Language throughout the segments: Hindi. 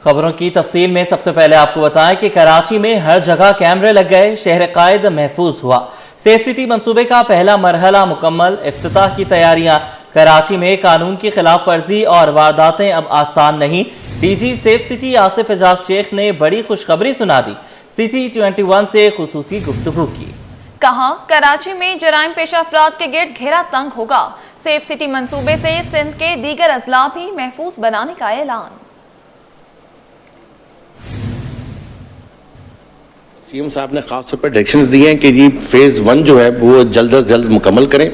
खबरों की तफसील में सबसे पहले आपको बताएं कि कराची में हर जगह कैमरे लग गए, शहर कायद महफूज हुआ। सेफ सिटी मंसूबे का पहला मरहला मुकम्मल, इफ्तिताह की तैयारियां। कराची में कानून की खिलाफ वर्जी और वारदातें अब आसान नहीं। DG safe city Asif Ejaz Sheikh ने बड़ी खुशखबरी सुना दी, सिटी 21 से खुसूसी गुफ्तगू की। कहा, कराची में जराइम पेशा अफराद के गिर्द घेरा तंग होगा। सेफ सिटी मंसूबे से सिंध के दीगर अजला भी महफूज बनाने का ऐलान। सीएम साहब ने खास तौर पर डायरेक्शंस दिए हैं कि जी फेज़ 1 जो है वो जल्द से जल्द मुकम्मल करें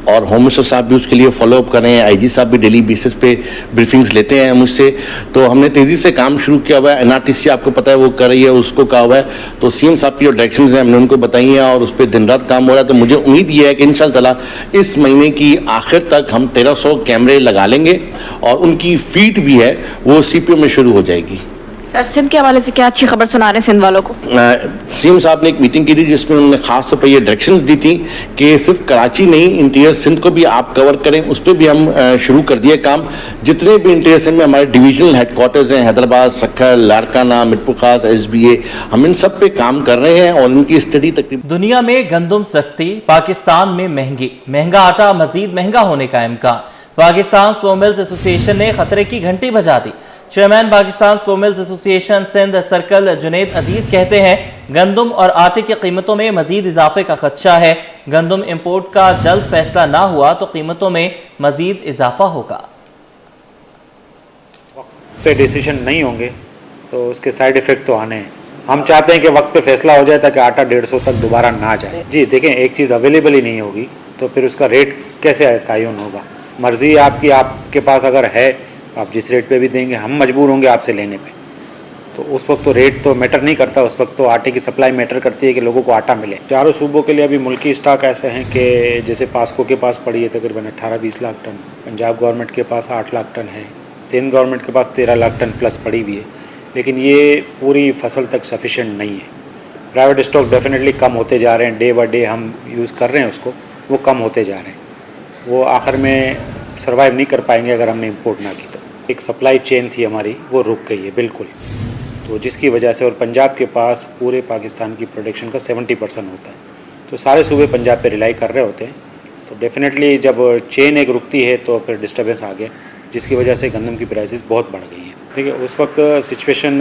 और होम मिनिस्टर साहब भी उसके लिए फॉलोअप करें। आईजी साहब भी डेली बेसिस पे ब्रीफिंग्स लेते हैं मुझसे, तो हमने तेज़ी से काम शुरू किया हुआ है। एनआरटीसी आपको पता है वो कर रही है, उसको कहा हुआ है, तो सीएम साहब की जो डायरेक्शंस हैं हमने उनको बताई हैं और उस पर दिन रात काम हो रहा है। तो मुझे उम्मीद ये है कि इंशाअल्लाह इस महीने की आखिर तक हम 1300 कैमरे लगा लेंगे और उनकी फीड भी है वो सीपीओ में शुरू हो जाएगी। सर, सिंध के हवाले से क्या अच्छी खबर सुना रहे हैं सिंध वालों को? सीएम साहब ने एक मीटिंग की थी जिसमें उन्होंने खास तौर पर ये डायरेक्शंस दी थी कि सिर्फ कराची नहीं, इंटीरियर सिंध को भी आप कवर करें। उस पर भी हम शुरू कर दिए काम। जितने भी इंटीरियर सिंध में हमारे डिविजनल हेडक्वार्टर्स हैं, हैदराबाद, सक्खर, लारकाना, मिरपुर खास, SBA, हम इन सब पे काम कर रहे हैं और इनकी स्टडी तकरीबन। दुनिया में गंदम सस्ती, पाकिस्तान में महंगी, महंगा आटा मजीद महंगा होने का इम्कान। पाकिस्तान फ्लोर मिल्स एसोसिएशन ने खतरे की घंटी बजा दी। Chairman Pakistan flour mills association Sindh circle Junaid Aziz कहते हैं, गंदम और आटे की कीमतों में मजीद इजाफे का खदशा है। गंदम इंपोर्ट का जल्द फैसला ना हुआ तो कीमतों में मजीद इजाफा होगा। वक्त पे डिसीजन नहीं होंगे तो उसके साइड इफेक्ट तो आने हैं। हम चाहते हैं कि वक्त पे फैसला हो जाए ताकि आटा 150 तक दोबारा ना जाए। जी देखें, एक चीज़ अवेलेबल ही नहीं होगी तो फिर उसका रेट कैसे तयन होगा? मर्जी आपकी, आपके पास अगर है आप जिस रेट पे भी देंगे, हम मजबूर होंगे आपसे लेने पे। तो उस वक्त तो रेट तो मैटर नहीं करता, उस वक्त तो आटे की सप्लाई मैटर करती है कि लोगों को आटा मिले। चारों सूबों के लिए अभी मुल्की स्टॉक ऐसे हैं कि जैसे पास्को के पास पड़ी है तकरीबन 18-20 लाख टन, पंजाब गवर्नमेंट के पास 8 लाख टन है, सिंध गवर्नमेंट के पास 13 लाख टन प्लस पड़ी हुई है, लेकिन ये पूरी फसल तक सफिशेंट नहीं है। प्राइवेट स्टॉक डेफिनेटली कम होते जा रहे हैं, डे बाई डे हम यूज़ कर रहे हैं उसको, वो कम होते जा रहे हैं। वो आखिर में सर्वाइव नहीं कर पाएंगे अगर हमने इम्पोर्ट ना की तो। एक सप्लाई चेन थी हमारी, वो रुक गई है बिल्कुल, तो जिसकी वजह से, और पंजाब के पास पूरे पाकिस्तान की प्रोडक्शन का 70% होता है, तो सारे सूबे पंजाब पे रिलाई कर रहे होते हैं। तो डेफिनेटली जब चेन एक रुकती है तो फिर डिस्टर्बेंस आ गया, जिसकी वजह से गंदम की प्राइसेस बहुत बढ़ गई हैं। देखिए, उस वक्त सिचुएशन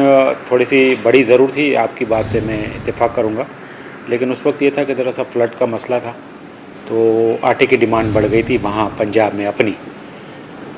थोड़ी सी बड़ी ज़रूर थी, आपकी बात से मैं इत्तेफाक करूँगा, लेकिन उस वक्त ये था कि ज़रा सा फ्लड का मसला था, तो आटे की डिमांड बढ़ गई थी वहाँ पंजाब में अपनी,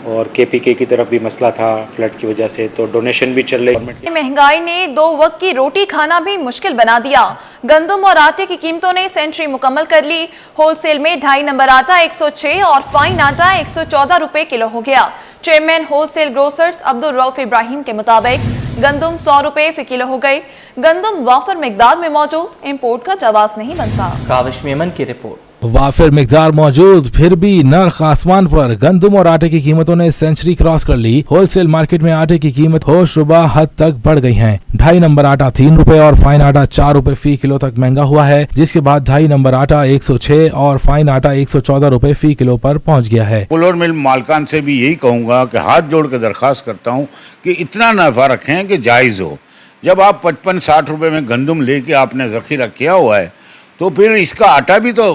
और KPK की तरफ भी मसला था फ्लड की वजह से, तो डोनेशन भी चल रही। महंगाई ने 2 वक्त की रोटी खाना भी मुश्किल बना दिया। गंदम और आटे की कीमतों ने सेंचुरी मुकम्मल कर ली। होलसेल में 2.5 नंबर आटा 106 और फाइन आटा 114 रुपए किलो हो गया। Chairman wholesale grocers Abdul Rauf Ibrahim के मुताबिक गंदम 100 रुपए फी किलो हो गई। गंदम वाफर मिकदार में मौजूद, इम्पोर्ट का जवाब नहीं बनता। काविश मेमन की रिपोर्ट। वाफिर मिकदार मौजूद, फिर भी नर्ख आसमान पर। गंदम और आटे की कीमतों ने सेंचुरी क्रॉस कर ली। होलसेल मार्केट में आटे की कीमत होशरुबा हद तक बढ़ गई है। 2.5 नंबर आटा 3 रुपए और फाइन आटा 4 रुपए फी किलो तक महंगा हुआ है, जिसके बाद 2.5 नंबर आटा 106 और फाइन आटा 114 रुपए फी किलो पर पहुंच गया है। फ्लोर मिल मालकान से भी यही कहूंगा कि हाथ जोड़ कर दरखास्त करता हूँ कि इतना नफा रखें कि जायज हो। जब आप 55-60 रुपए में गंदम लेके आपने जखीरा किया हुआ है, तो फिर इसका आटा भी तो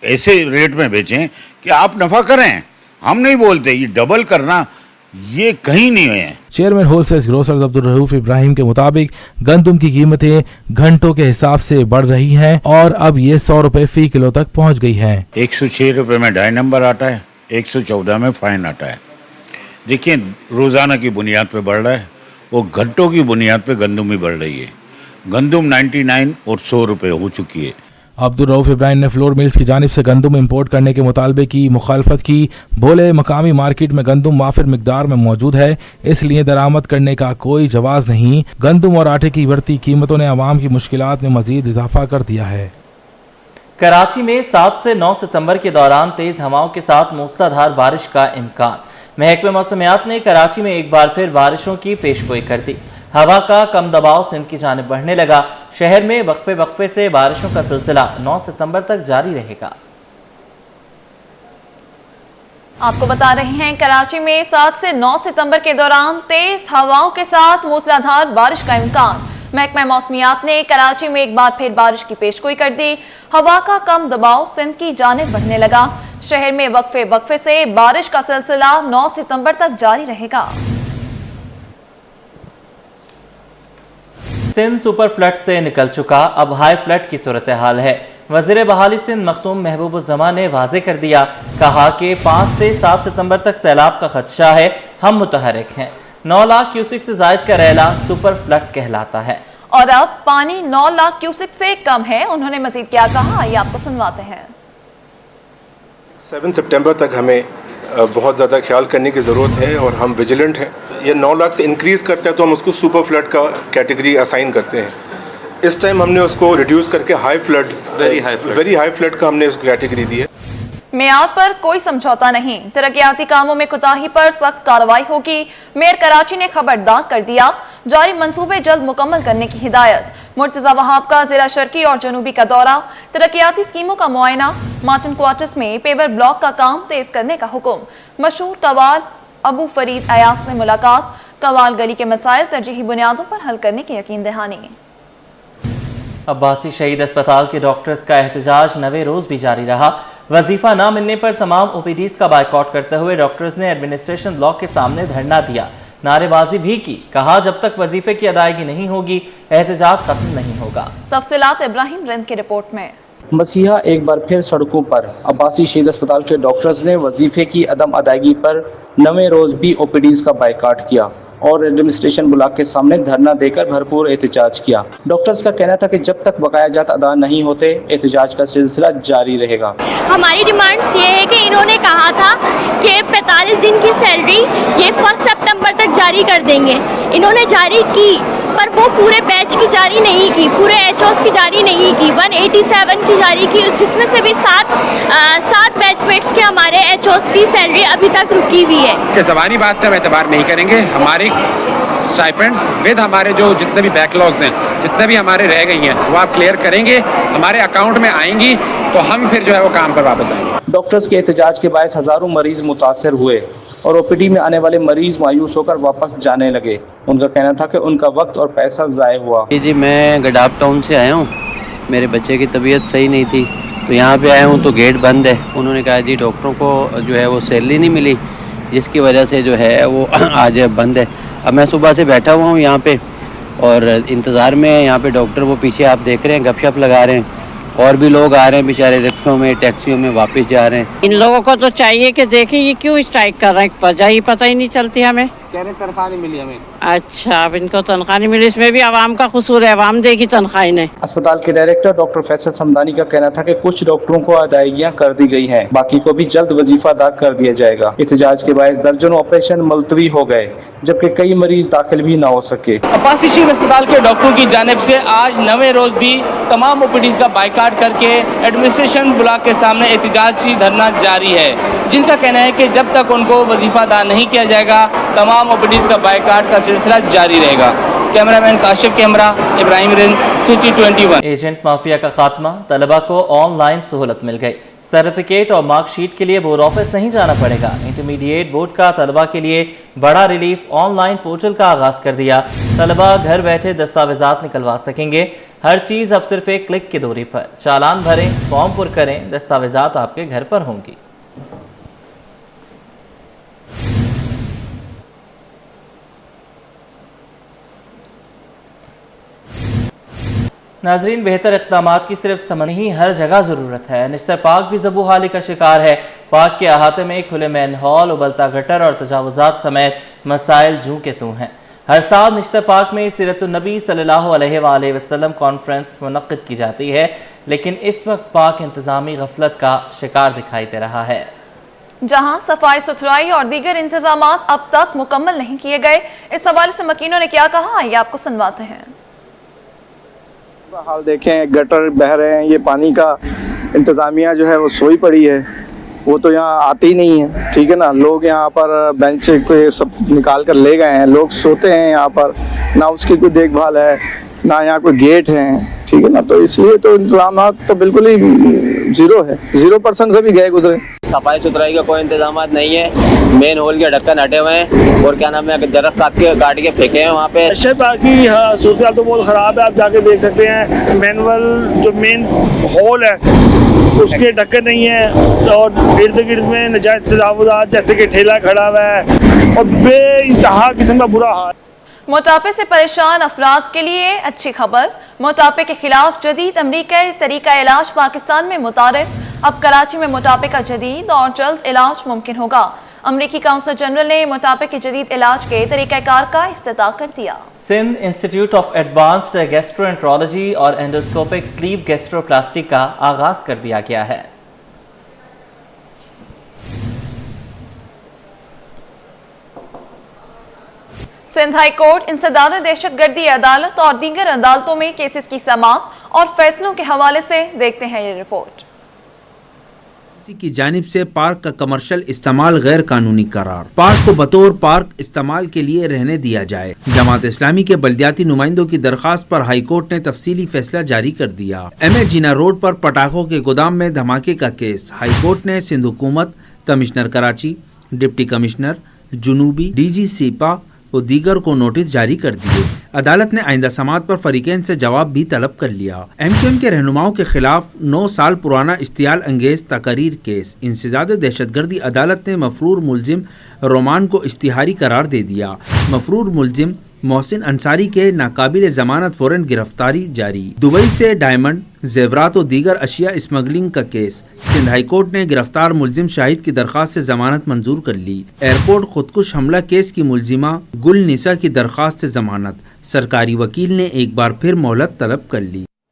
ऐसे रेट में बेचें कि आप नफा करें। हम नहीं बोलते, ये डबल करना ये कहीं नहीं है। Chairman wholesale grocers Abdul Rauf Ibrahim के मुताबिक गंदम की कीमतें घंटों के हिसाब से बढ़ रही हैं और अब ये 100 रुपए फी किलो तक पहुंच गई हैं। 106 रुपए में 2.5 नंबर आटा है, 114 में फाइन आटा है। देखिए, रोजाना की बुनियाद पे बढ़ रहा है, वो घंटों की बुनियाद पे गंदम भी बढ़ रही है। गंदम 99 और 100 रुपए हो चुकी है। अब्दुल रऊफ इब्राहिम ने फ्लोर मिल्स की जानिब से गंदम इंपोर्ट करने के मुतालबे की मुखालफत की। बोले, मकामी मार्केट में गंदम वाफिर मिकदार में मौजूद है, इसलिए दरामद करने का कोई जवाज नहीं। गंदम और आटे की बढ़ती कीमतों ने अवाम की मुश्किलात में मजीद इजाफा कर दिया है। कराची में 7 से 9 सितंबर के दौरान तेज हवाओं के साथ मूसलाधार बारिश का इम्कान। महकमे मौसमियात ने कराची में एक बार फिर बारिशों की पेशगोई कर दी। हवा का कम दबाव सिंध की जानिब बढ़ने लगा। शहर में वक्फे वक्फे से बारिशों का सिलसिला 9 सितंबर तक जारी रहेगा। आपको बता रहे हैं कराची में 7 से 9 सितंबर के दौरान तेज हवाओं के साथ मूसलाधार बारिश का इम्कान। महकमा मौसमियात ने कराची में एक बार फिर बारिश की पेशगोई कर दी। हवा का कम दबाव सिंध की जानिब बढ़ने लगा। शहर में वक्फे से बारिश का सिलसिला 9 सितंबर तक जारी रहेगा। सिंध सुपर फ्लड से निकल चुका, अब हाई फ्लड की सूरत हाल है। वज़ीर बहाली सिंध मखदूम महबूबुज़्ज़मान ने वाज़े कर दिया, कहा कि 5 से 7 सितंबर तक सैलाब का खदशा है, हम मुतहरिक हैं। 9 लाख क्यूसिक से जायद का रैला सुपर फ्लड कहलाता है और अब पानी 9 लाख क्यूसिक से कम है। उन्होंने मजीद क्या कहा, आइए आपको सुनवाते हैं। 7 सितंबर तक हमें बहुत ज़्यादा ख्याल करने की ज़रूरत है और हम विजिलेंट हैं। ये 9 लाख से इंक्रीज़ करते हैं तो हम उसको सुपर फ्लड का कैटेगरी असाइन करते हैं। इस टाइम हमने उसको रिड्यूस करके वेरी हाई फ्लड का हमने उसको कैटेगरी दी है। मेयार पर कोई समझौता नहीं, तरक्याती कामों में कोताही पर सख्त कार्रवाई होगी। मेयर कराची ने खबरदार कर दिया, जारी मंसूबे जल्द मुकम्मल करने की हिदायत। मुर्तजा वहाब का जिला शर्की और जनूबी का दौरा, तरक्याती स्कीमों का मुआयना। मार्चन क्वार्टर्स में पेवर ब्लॉक का काम तेज करने का हुक्म। मशहूर कवाल अबू फरीद अयाज से मुलाकात, कवाल गली के मसाइल तरजीही बुनियादों पर हल करने की यकीन दहानी। अब्बासी शहीद अस्पताल के डॉक्टर्स का एहतजाज 9वें रोज भी जारी रहा। वजीफा न मिलने पर तमाम ओपीडीज का बायकॉट करते हुए डॉक्टर्स ने एडमिनिस्ट्रेशन ब्लॉक के सामने धरना दिया, नारेबाजी भी की। कहा, जब तक वजीफे की अदायगी नहीं होगी एहतजाज खत्म नहीं होगा। तफसीलात इब्राहिम रिंद की रिपोर्ट में। मसीहा एक बार फिर सड़कों पर। अब्बासी शहीद अस्पताल के डॉक्टर्स ने वजीफे की अदम अदायगी पर 9वें रोज भी ओपीडीज का बायकॉट किया और एडमिनिस्ट्रेशन ब्लॉक के सामने धरना देकर भरपूर एहतजाज किया। डॉक्टर्स का कहना था कि जब तक बकाया जात अदा नहीं होते एहतजाज का सिलसिला जारी रहेगा। हमारी डिमांड्स ये है कि इन्होंने कहा था कि 45 दिन की सैलरी ये 1 सितंबर तक जारी कर देंगे। इन्होंने जारी की पर वो पूरे बैच की जारी नहीं की, पूरे एचओस की जारी नहीं की, 187 की जारी की, जिसमें से भी 7 बैचमेट्स के हमारे एचओस की सैलरी अभी तक रुकी हुई है। कि ज़बानी बात का एतबार नहीं करेंगे। हमारे स्टाइपेंड्स विद हमारे जो जितने भी बैकलॉग्स हैं, जितने भी हमारे रह गई हैं, वो आप क्लियर करेंगे, हमारे अकाउंट में आएंगी तो हम फिर जो है वो काम पर वापस आएंगे। डॉक्टर्स के एहतजाज के बायस हजारों मरीज मुतासर हुए और ओपीडी में आने वाले मरीज मायूस होकर वापस जाने लगे। उनका कहना था कि उनका वक्त और पैसा ज़ाय हुआ। जी मैं गडाप टाउन से आया हूँ, मेरे बच्चे की तबीयत सही नहीं थी तो यहाँ पे आया हूँ तो गेट बंद है। उन्होंने कहा जी डॉक्टरों को जो है वो सैलरी नहीं मिली, जिसकी वजह से जो है वो आज बंद है। अब मैं सुबह से बैठा हुआ हूँ यहाँ पे और इंतज़ार में यहाँ पे डॉक्टर वो पीछे आप देख रहे हैं गपशप लगा रहे हैं और भी लोग आ रहे हैं बेचारे रिक्शों में टैक्सियों में वापस जा रहे हैं। इन लोगों को तो चाहिए कि देखिए ये क्यों स्ट्राइक कर रहे हैं, वजह ही पता ही नहीं चलती हमें। कह रहे तनख्वाह नहीं मिली हमें। अच्छा, अब इनको तनख्वाह नहीं मिली, इसमें भी आवाम का कसूर है, आवाम देगी तनख्वाह इन्हें। अस्पताल के डायरेक्टर डॉक्टर फैसल समदानी का कहना था कि कुछ डॉक्टरों को अदायगियां कर दी गई हैं, बाकी को भी जल्द वजीफा अदा कर दिया जाएगा। एहतजाज के बायस दर्जनों ऑपरेशन मुलतवी हो गए, जबकि कई मरीज दाखिल भी न हो सके। अब्बासी शहीद अस्पताल के डॉक्टरों की जानिब से आज 9वें रोज भी तमाम ओपीडीज का बायकॉट करके एडमिनिस्ट्रेशन ब्लॉक के सामने एहतजाजी धरना जारी है, जिनका कहना है कि जब तक उनको वजीफा अदा नहीं किया जाएगा तमाम ओपीडीज का बायकॉट का सिलसिला जारी रहेगा। कैमरामैन काशिफ के हमरा, Ibrahim Rind, city 21। Agent mafia का खात्मा, तलबा को ऑनलाइन सहूलत मिल गई। सर्टिफिकेट और मार्कशीट के लिए बोर्ड ऑफिस नहीं जाना पड़ेगा। इंटरमीडिएट बोर्ड का तलबा के लिए बड़ा रिलीफ, ऑनलाइन पोर्टल का आगाज कर दिया। तलबा घर बैठे दस्तावेजात निकलवा सकेंगे। हर चीज अब सिर्फ एक क्लिक की दूरी पर। चालान भरें, फॉर्म पुर करें, दस्तावेजात आपके घर पर होंगी। नाजरीन, बेहतर इक़दामात की सिर्फ समझ नहीं, हर जगह ज़रूरत है। निश्तर पाक भी ज़बू हाली का शिकार है। पाक के अहाते में खुले मैन हॉल, उबलता गटर और तजावुज़ात समेत मसाइल जूं के तूं हैं। हर साल निश्तर पाक में सीरतुन्नबी सल्लल्लाहु अलैहि वसल्लम कॉन्फ्रेंस मुनक़्क़िद की जाती है, लेकिन इस वक्त पाक इंतज़ामी गफलत का शिकार दिखाई दे रहा है। जहां सफाई सुथराई और दीगर इंतजामात अब तक मुकम्मल नहीं किए गए, इस हवाले से मकीनों ने क्या कहा, आइए आपको सुनवाते हैं। हाल देखें, गटर बह रहे हैं, ये पानी का इंतज़ामिया जो है वो सोई पड़ी है, वो तो यहाँ आती ही नहीं है। ठीक है ना, लोग यहाँ पर बेंच को सब निकाल कर ले गए हैं, लोग सोते हैं यहाँ पर, ना उसकी कोई देखभाल है, ना यहाँ कोई गेट है। ठीक है ना, तो इसलिए तो इंतजाम तो बिल्कुल ही 0 है, 0% से भी गए गुजरे। सफाई सुथराई का कोई इंतजाम नहीं है। मेन होल के ढक्कन हटे हुए हैं और क्या नाम है दरख्त काट के फेंके हैं वहाँ पे। अच्छा बाकी सूरत तो बहुत ख़राब है, आप जाके देख सकते हैं। मैनुअल जो मेन हॉल है उसके ढक्कन नहीं है और इर्द गिर्द में नजायज़ तजावुज़ात जैसे कि ठेला खड़ा हुआ है और बेइंतहा किस्म का बुरा हाल। मोटापे से परेशान अफराद के लिए अच्छी खबर। मोटापे के खिलाफ जदीद अमरीकी तरीका इलाज पाकिस्तान में मुतारिफ। अब कराची में मोटापे का जदीद और जल्द इलाज मुमकिन होगा। अमरीकी काउंसिल जनरल ने मोटापे के जदीद इलाज के तरीक़ाकार का इफ्तिताह कर दिया। Sindh institute of advanced gastroenterology और एंडोस्कोपिक स्लीव गैस्ट्रोप्लास्टी का आगाज कर दिया गया है। सिंध हाई कोर्ट इंसदाद दहशतगर्दी अदालत और दीगर अदालतों में केसेस की समाअत और फैसलों के हवाले से देखते हैं ये रिपोर्ट। की जानिब से पार्क का कमर्शियल इस्तेमाल गैर कानूनी करार। पार्क को बतौर पार्क इस्तेमाल के लिए रहने दिया जाए। जमात इस्लामी के बल्दियाती नुमाइंदों की दरखास्त पर हाई कोर्ट ने तफसीली फैसला जारी कर दिया। एमए जिना रोड पर पटाखों के गोदाम में धमाके का केस। हाई कोर्ट ने सिंध हुकूमत, कमिश्नर कराची, डिप्टी कमिश्नर जुनूबी, डीजी सीपा और दीगर को नोटिस जारी कर दिए। अदालत ने आइंदा समाअत पर फरीकैन से जवाब भी तलब कर लिया। एमक्यूएम के रहनुमाओं के खिलाफ 9 साल पुराना इश्तियाल अंगेज तकरीर केस। इंसदाद दहशतगर्दी अदालत ने मफरूर मुलजिम रोमान को इश्तिहारी करार दे दिया। मफरूर मुलजिम मोहसिन अंसारी के नाकाबिल जमानत फौरन गिरफ्तारी जारी। दुबई से डायमंड, जेवरात और दीगर अशिया स्मगलिंग का केस। सिंध हाई कोर्ट ने गिरफ्तार मुलजिम शाहिद की दरखास्त से जमानत मंजूर कर ली। एयरपोर्ट खुदकुश हमला केस की मुलजिमा गुल निसा की दरखास्त से जमानत। सरकारी वकील ने एक बार फिर मोहलत तलब कर ली।